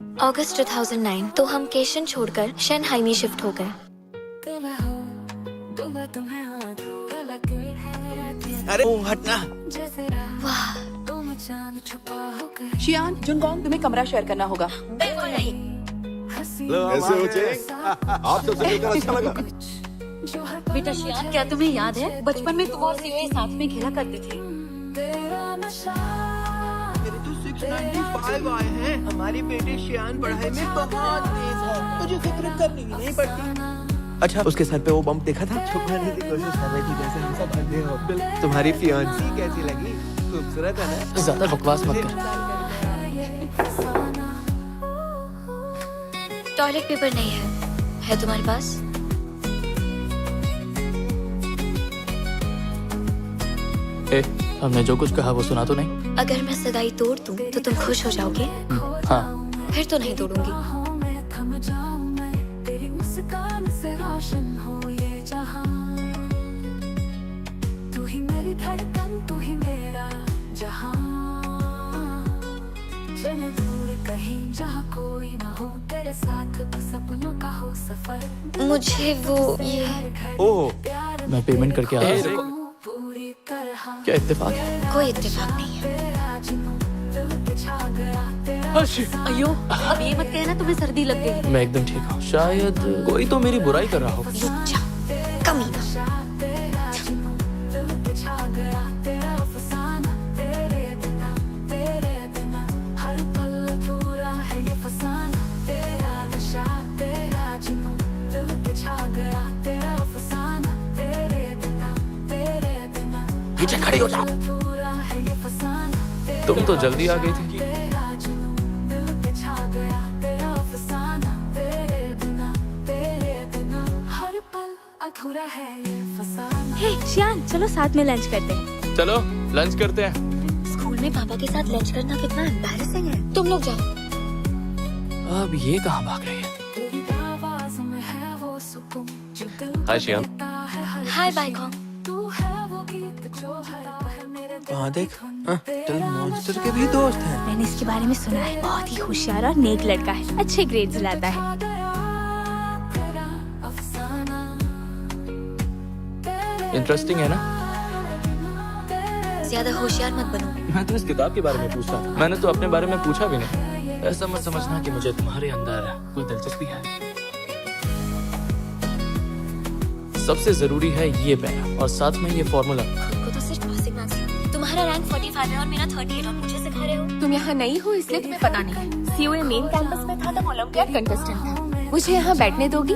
अगस्त 2009 तो हम केशन छोड़कर शंघाई में शिफ्ट हो गए। अरे ओ हटना। वाह, शियान, जुनगोंग, तुम्हें कमरा शेयर करना होगा। बिल्कुल नहीं। कैसे हो चेक? आप सबसे मिलकर अच्छा लगा। बेटा शियान, क्या तुम्हें याद है बचपन में तुम और सीओए साथ में खेला करते थे? मेरे तो 695 आए हैं। हमारी बेटी शियान पढ़ाई में बहुत तेज है, मुझे फिक्र करनी ही नहीं पड़ती। अच्छा, उसके सर पे वो बम्प देखा था? छुपाने की कोशिश कर रही थी जैसे हम सब अंधे हो। तुम्हारी फियांसी कैसी लगी? खूबसूरत है ना? ज्यादा बकवास मत कर। टॉयलेट पेपर नहीं है तुम्हारे पास? हमने जो कुछ कहा वो सुना तो नहीं? अगर मैं सदाई तोड़ दूं तो तुम खुश हो जाओगे? हाँ। फिर तो नहीं तोड़ूंगी। मुझे वो ये ओह, मैं पेमेंट करके आ रहा हूँ। क्या इत्तेफाक है? कोई इत्तेफाक नहीं है। अयो, अब ये मत कहना तुम्हें सर्दी लग गई। मैं एकदम ठीक हूँ। शायद कोई तो मेरी बुराई कर रहा हो। लुच्चा, कमीना। पीछे खड़ी हो जाओ। तुम तो जल्दी आ गई थी। हे शियान, चलो साथ में लंच करते हैं। चलो लंच करते हैं। स्कूल में पापा के साथ लंच करना कितना एम्बैरेसिंग है। तुम लोग जाओ। अब ये कहाँ भाग रही है? हाय शियान। हाय बाइकॉन। वहाँ देख, तुम मॉन्स्टर के भी दोस्त हैं। मैंने इसके बारे में सुना है, बहुत ही होशियार और नेक लड़का है, अच्छे ग्रेड्स लाता है। इंटरेस्टिंग है ना? ज्यादा होशियार मत बनो। मैं तो इस किताब के बारे में पूछ रहा था। मैंने तो अपने बारे में पूछा भी नहीं। ऐसा मत समझना कि मुझे तुम्हारे अंदर कोई दिलचस्पी है। सबसे जरूरी है ये पेन और साथ में ये फॉर्मूला। खुद को तो सिर्फ पासिंग मार्क्स है। तुम्हारा रैंक 45 है और मेरा 38 और मुझे सिखा रहे हो। तुम यहाँ नई हो इसलिए तुम्हें पता नहीं है। सीओए मेन कैंपस में था तब ओलंपियाड कंटेस्टेंट था। मुझे यहाँ बैठने दोगी?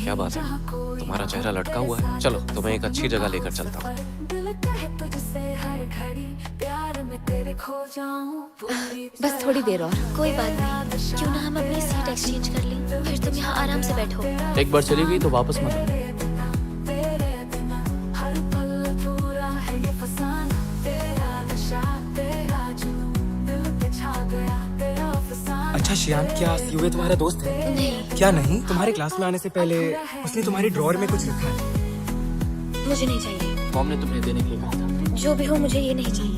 क्या बात है, तुम्हारा चेहरा लटका हुआ है। चलो तुम्हें एक अच्छी जगह लेकर चलता हूँ। बस थोड़ी देर और। कोई बात नहीं, क्यों ना हम अपनी सीट एक्सचेंज कर लें। फिर तुम यहाँ आराम से बैठो। एक बार चली गई तो वापस मत आना। अच्छा शियान, क्या सीओए तुम्हारा दोस्त है? नहीं, क्या नहीं? तुम्हारे क्लास में आने से पहले उसने तुम्हारी ड्रॉअर में कुछ रखा है। मुझे नहीं चाहिए। मॉम ने तुम्हें देने के लिए कहा था। जो भी हो, मुझे ये नहीं चाहिए।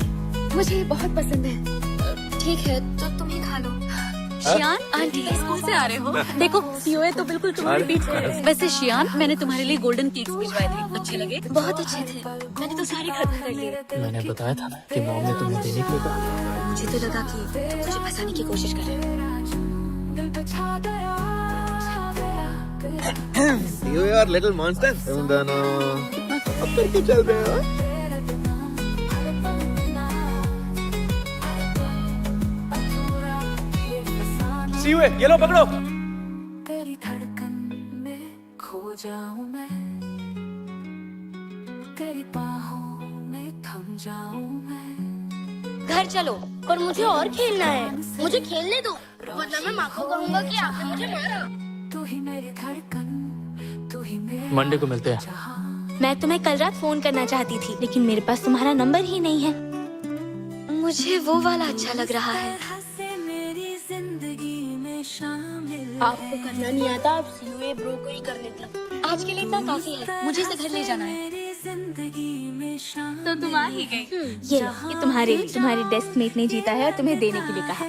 मुझे ये बहुत पसंद है। ठीक है, तो तुम ही खा लो। शियान, आंटी स्कूल से आ रहे हो? देखो सीओए तो बिल्कुल तुम्हारे पीछे है। वैसे शियान, मैंने तुम्हारे लिए गोल्डन केक्स भिजवाए थे, अच्छे लगे? बहुत अच्छे थे। मैंने तो सारे खत्म कर लिए। मैंने बताया था ना कि मॉम ने तुम्हें देने के लिए कहा। मुझे तो लगा कि तुम मुझे फंसाने की कोशिश कर रहे हो। You are little monster. तुम दोनों अब करके चल रहे हो। सीओए, ये लो पकड़ो। तेरी धड़कन में खो जाऊं मैं, तेरी बाहों में थम जाऊं मैं। घर चलो। पर मुझे और खेलना है, मुझे खेलने दो, वरना मैं माँ को कहूँगा कि आपने मुझे मारा। तू ही मेरी धड़कन, तू ही मेरा मंडे को मिलते हैं। मैं तुम्हें कल रात फोन करना चाहती थी, लेकिन मेरे पास तुम्हारा नंबर ही नहीं है। मुझे वो वाला अच्छा लग रहा है। मेरी जिंदगी में शामिल आपको करना नहीं आता, आप सीओए ब्रो को ही कर लेती। आज के लिए इतना काफी है, मुझे इसे घर ले जाना है। तो तुम आ ही गई। ये तुम्हारे लिए, तुम्हारी डेस्क मेट ने जीता है और तुम्हें देने के लिए कहा।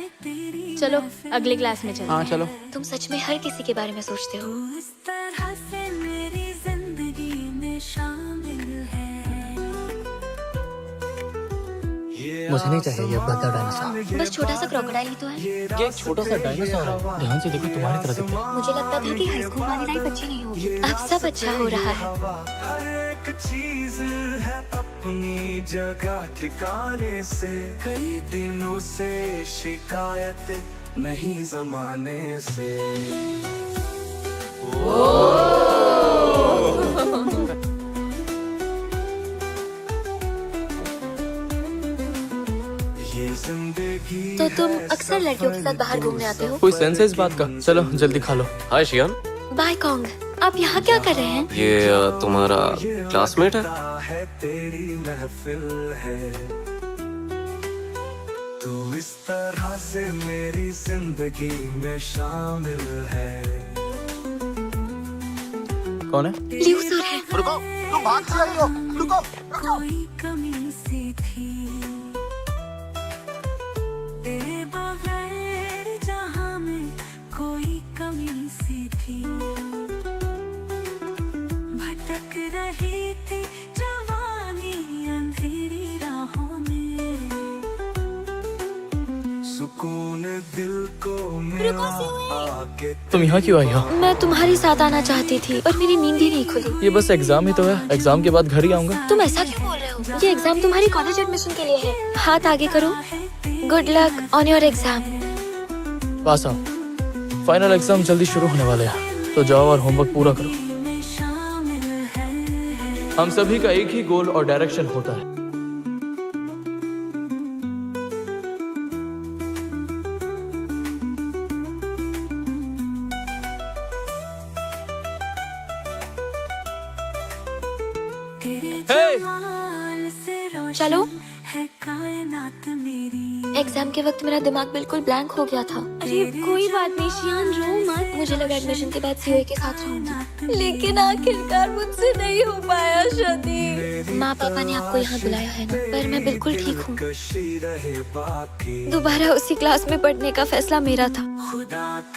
चलो अगले क्लास में चलो। हाँ चलो। तुम सच में हर किसी के बारे में सोचते हो। इस तरह से मेरी जिंदगी में शामिल है। मुझे नहीं चाहिए ये बड़ा डायनासोर। बस छोटा सा क्रोकोडाइल ही तो है। ये एक छोटा सा डायनासोर है। ध्यान से देखो, तुम्हारी तरह दिखता है। मुझे लगता था कि हाई स्कूल वाली लाइफ अच्छी नहीं होगी। अब सब अच्छा हो रहा है। हर एक चीज है अपनी जगह ठिकाने से। कई दिनों से शिकायत नहीं जमाने से। ये जिंदगी तो तुम अक्सर लड़कियों के साथ बाहर घूमने आते हो? कोई सेंस है इस बात का? चलो जल्दी खा लो। हाय शियान, बाय कॉन्ग, आप यहाँ क्या कर रहे हैं? ये तुम्हारा क्लासमेट है? है तेरी महफिल है। तू इस तरह से मेरी जिंदगी में शामिल है। कौन है? लियू सर है। रुको, तुम भाग से आई हो। रुको। कोई कमी सी थी तेरे बगैर, जहां में कोई कमी सी थी। भटक रही थी जवानी अंधेरी राहों में। सुकून दिल को मिला आके। तुम यहाँ क्यों आई हो? मैं तुम्हारे साथ आना चाहती थी पर मेरी नींद ही नहीं खुली। ये बस एग्जाम ही तो है, एग्जाम के बाद घर ही आऊंगा। तुम ऐसा क्यों बोल रहे हो? ये एग्जाम तुम्हारी कॉलेज एडमिशन के लिए है। हाथ आगे करो। Good luck on your exam. पास आओ। फाइनल एग्जाम जल्दी शुरू होने वाले हैं, तो जाओ और होमवर्क पूरा करो। हम सभी का एक ही गोल और डायरेक्शन होता है। चलो। है कायनात मेरी। एग्जाम के वक्त मेरा दिमाग बिल्कुल ब्लैंक हो गया था। अरे कोई बात नहीं शियान, रो मत। मुझे लगा एडमिशन के बाद सीओए के साथ रहूंगी, लेकिन आखिरकार मुझसे नहीं हो पाया शादी। माँ पापा ने आपको यहाँ बुलाया है ना, पर मैं बिल्कुल ठीक हूँ। दोबारा उसी क्लास में पढ़ने का फैसला मेरा था।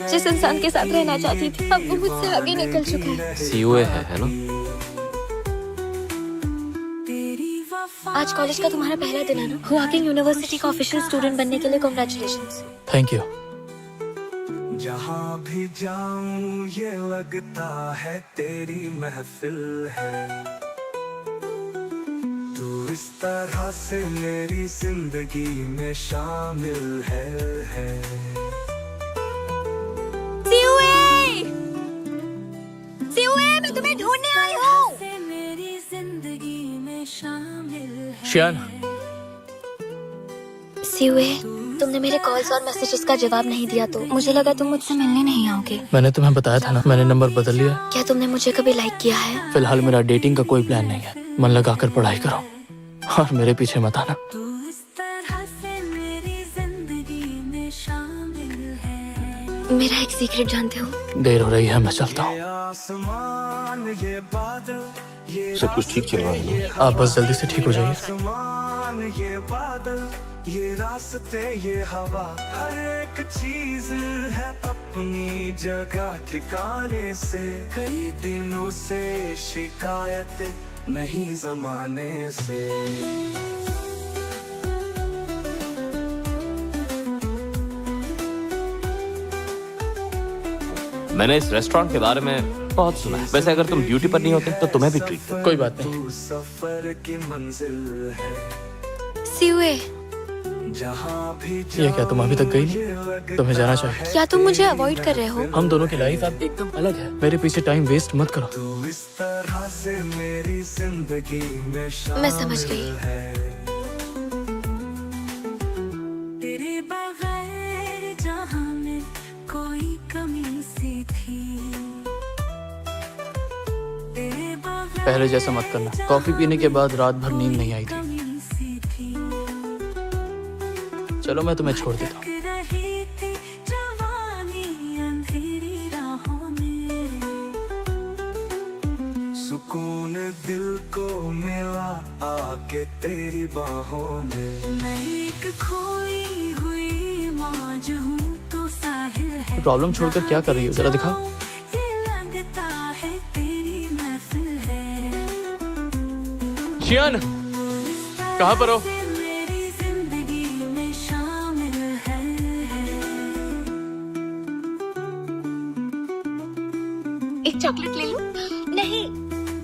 जिस इंसान के साथ रहना चाहती थी, अब वो मुझसे आगे निकल चुका है। सीओए है ना? आज कॉलेज का तुम्हारा पहला दिन है ना? हुआकिंग यूनिवर्सिटी का ऑफिशियल स्टूडेंट बनने के लिए कांग्रेचुलेशंस। Thank you. जहाँ भी जाऊं ये लगता है तेरी महफिल है। तू इस तरह से मेरी जिंदगी में शामिल है। सीओए, मैं तुम्हें ढूंढने आई हूँ। मेरी जिंदगी में शामिल है। शियान, सीओए, तुमने मेरे कॉल्स और मैसेजेस का जवाब नहीं दिया तो मुझे लगा तुम मुझसे मिलने नहीं आओगे। मैंने तुम्हें बताया था ना, मैंने नंबर बदल लिया। क्या तुमने मुझे कभी लाइक किया है? फिलहाल मेरा डेटिंग का कोई प्लान नहीं है। मन लगाकर पढ़ाई करो और मेरे पीछे मत आना। तू इस तरह से मेरी जिंदगी में शामिल है। मेरा एक सीक्रेट जानते हो? देर हो रही है, मैं चलता हूँ। आसमान ये बादल ये सब कुछ ठीक चल रहा है ना? आप बस जल्दी से ठीक हो जाइए। आसमान ये बादल ये रास्ते ये हवा। हर एक चीज है अपनी जगह ठिकाने से। कई दिनों से शिकायत नहीं जमाने से। मैंने इस रेस्टोरेंट के बारे में बहुत सुना है। वैसे अगर तुम ड्यूटी पर नहीं होते तो तुम्हें भी ट्रीट करते। कोई बात नहीं। तू सफर की मंजिल है। सीओए, जहाँ भी ये क्या तुम अभी तक गई नहीं? तुम्हें जाना चाहिए। क्या तुम मुझे अवॉइड कर रहे हो? हम दोनों की लाइफ अब एकदम अलग है। मेरे पीछे टाइम वेस्ट मत करो। तू इस तरह से मेरी जिंदगी में शामिल मैं समझ गई। है। तेरे बगैर जहां में कोई कमी सी थी। तेरे बगैर पहले जैसा मत करना। कॉफी पीने के बाद रात भर नींद नहीं आई थी। कमी सी थी। चलो मैं तुम्हें छोड़ देता हूँ। रही थी जवानी अंधेरी सुकून दिल को मिला आके तेरी बाहों में। मैं एक खोई हुई मौज हूँ तो साहिल है। प्रॉब्लम छोड़कर क्या कर रही हो, जरा दिखाओ। ये लगता है तेरी महफिल है। शियान, कहाँ पर हो? मेरी जिंदगी में शामिल है। एक चॉकलेट ले लो? नहीं,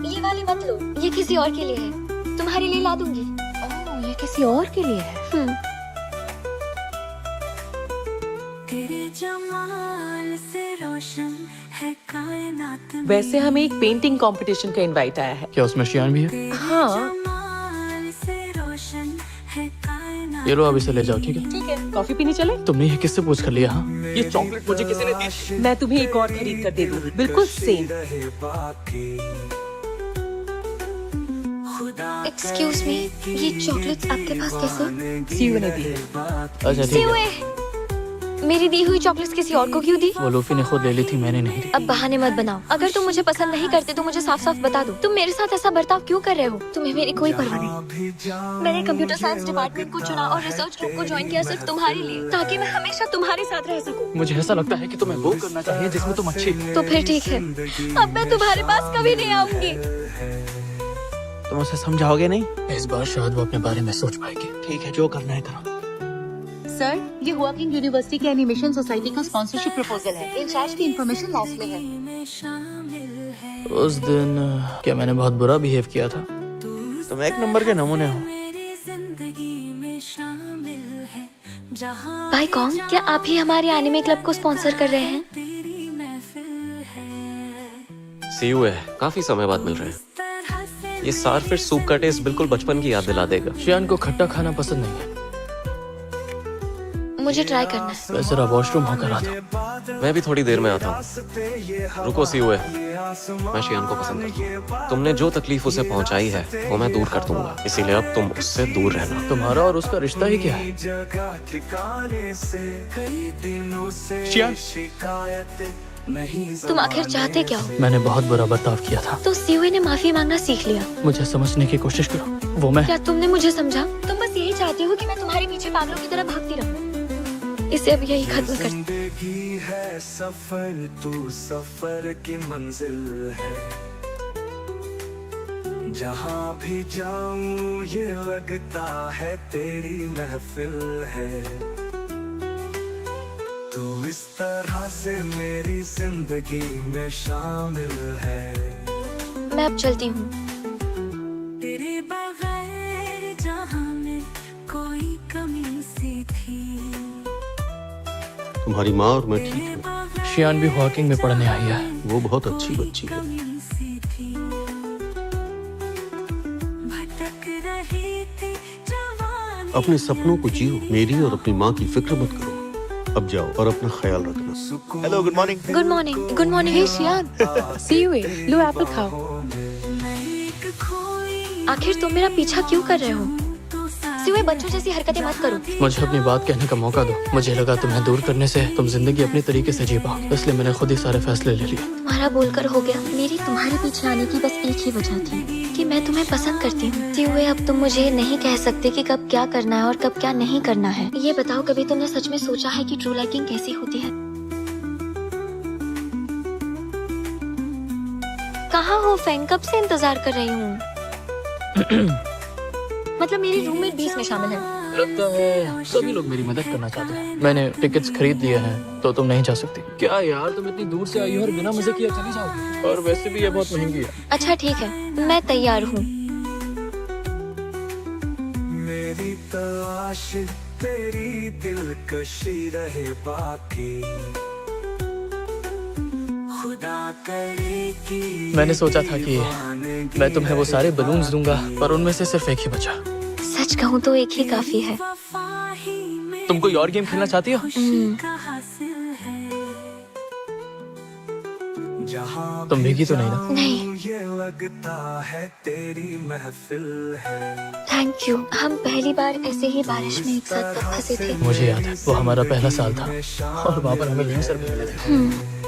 ये वाली मत लो, ये किसी और के लिए है। तुम्हारे लिए ला दूंगी। ओह, ये किसी और के लिए है। तेरे जमाल से रोशन है कायनात में। वैसे हमें एक पेंटिंग कंपटीशन का इनवाइट आया है। क्या उसमें शियान भी है? हाँ, जमाल से रोशन है कायनात। ये लो, अब इसे ले जाओ, ठीक है? ठीक है। कॉफी पीने चले? तुमने ये किससे पूछ कर लिया? हाँ, ये चॉकलेट मुझे किसी ने दी। मैं तुम्हें एक और खरीद कर दे दूंगी, बिल्कुल सेम। रहे बाकी एक्सक्यूज मी, ये चॉकलेट्स आपके पास कैसे? सीयू ने दी है। अच्छा ठीक है। सिउए, मेरी दी हुई चॉकलेट्स किसी और को क्यों दी? वो लूफी ने खुद ले ली थी, मैंने नहीं दी। अब बहाने मत बनाओ। अगर तुम मुझे पसंद नहीं करते तो मुझे साफ साफ बता दो। तुम मेरे साथ ऐसा बर्ताव क्यों कर रहे हो? तुम्हें मेरी कोई परवाह नहीं। मैंने कंप्यूटर साइंस डिपार्टमेंट को चुना और रिसर्च ग्रुप को ज्वाइन किया सिर्फ तुम्हारे लिए, ताकि मैं हमेशा तुम्हारे साथ रह सकूं। मुझे ऐसा लगता है कि तुम्हें वो करना चाहिए जिसमें तुम अच्छी। तो फिर ठीक है, अब मैं तुम्हारे पास कभी नहीं आऊंगी। तुम उसे समझाओगे नहीं? इस बार शायद वो अपने बारे में सोच पाएगी। ठीक है, जो करना है करो। सर, ये हुआ किंग यूनिवर्सिटी के एनिमेशन सोसाइटी का स्पॉन्सरशिप प्रपोजल है। इंचार्ज की इन्फॉर्मेशन लास्ट में है। उस दिन क्या मैंने बहुत बुरा बिहेव किया था? तुम एक नंबर के नमूने हो। मेरी जिंदगी में शामिल है। जहाँ भाई कौन, क्या आप ही हमारे एनिमे क्लब को स्पॉन्सर कर रहे हैं? तेरी महफिल है। सीयू है, काफी समय बाद मिल रहे हैं। तरह से ये सार फिर सूप का टेस्ट बिल्कुल बचपन की याद दिला देगा। शियान को खट्टा खाना पसंद नहीं है। मुझे ट्राई करना है। मैं जरा वॉशरूम होकर आता हूँ। मैं भी थोड़ी देर में आता हूँ। रुको सीयू है, मैं शियान को पसंद करता हूँ। तुमने जो तकलीफ उसे पहुंचाई है वो मैं दूर कर दूंगा, इसीलिए अब तुम उससे दूर रहना। तुम्हारा और उसका रिश्ता ही क्या है? जगह ठिकाने से कई दिनों से शियान। शिकायत नहीं। तुम आखिर चाहते क्या हो? मैंने बहुत बुरा बर्ताव किया था। तो सिउए ने माफी मांगना सीख लिया। मुझे समझने की कोशिश करो। वो मैं क्या तुमने मुझे समझा? तुम बस यही चाहती हो कि मैं तुम्हारे पीछे पागलों की तरह भागती रहूं। इसे अब यही खत्म कर। जिंदगी है सफर, तू सफर की मंजिल है। जहाँ भी जाऊं ये लगता है तेरी महफिल है। तू इस तरह से मेरी जिंदगी में शामिल है। मैं अब चलती हूँ। तेरे बगैर जहाँ में कोई कमी सी थी। तुम्हारी माँ और मैं ठीक हूँ। शियान भी हॉकिंग में पढ़ने आई है। वो बहुत अच्छी बच्ची है। कमी सी थी। भटक रही थी जवानी। अपने सपनों को जियो, मेरी और अपनी माँ की फिक्र मत करो। अब जाओ और अपना ख्याल रखना। Hello, good morning. Good morning. Good morning. Hey शियान, सीयू है, लो एप्पल खाओ। आखिर तुम मेरा पीछा क्यों कर रहे हो? सिवाय बच्चों जैसी हरकतें मत करो। मुझे अपनी बात कहने का मौका दो। मुझे लगा तुम्हें दूर करने से तुम जिंदगी अपनी तरीके से जी पाओ, इसलिए मैंने खुद ही सारे फैसले ले लिए। तुम्हारा बोलकर हो गया। मेरी तुम्हारे पीछे आने की बस एक ही वजह थी कि मैं तुम्हें पसंद करती हूँ। सिउए, अब तुम मुझे नहीं कह सकते कि कब क्या करना है और कब क्या नहीं करना है। ये बताओ, कभी तुमने सच में सोचा है कि ट्रू लाइकिंग कैसी होती है? कहाँ हो फैन? कब से इंतजार कर रही हूँ। मतलब मेरी रूममेट भी इसमें शामिल है। लगता है सभी लोग मेरी मदद करना चाहते हैं। मैंने टिकट्स खरीद लिए हैं, तो तुम नहीं जा सकती। क्या यार, तुम इतनी दूर से आई हो और बिना मजे किए चली जाओगी? और वैसे भी ये बहुत महंगी है। अच्छा ठीक है, मैं तैयार हूँ। मेरी तलाश तेरी दिलकशी रहे बाकी। खुदा करे कि मैंने सोचा था कि मैं तुम्हें वो सारे बलून्स दूंगा, पर उनमें से सिर्फ एक ही बचा। सच कहूँ तो एक ही काफी है। तुम कोई और गेम खेलना चाहती हो? तुम भीगी तो नहीं ना? नहीं। ये लगता है तेरी महफिल है। Thank you. हम पहली बार ऐसे ही बारिश में एक साथ कब फंसे थे। मुझे याद है, वो हमारा पहला साल था और वहाँ पर हमें लीव सर भी मिले थे।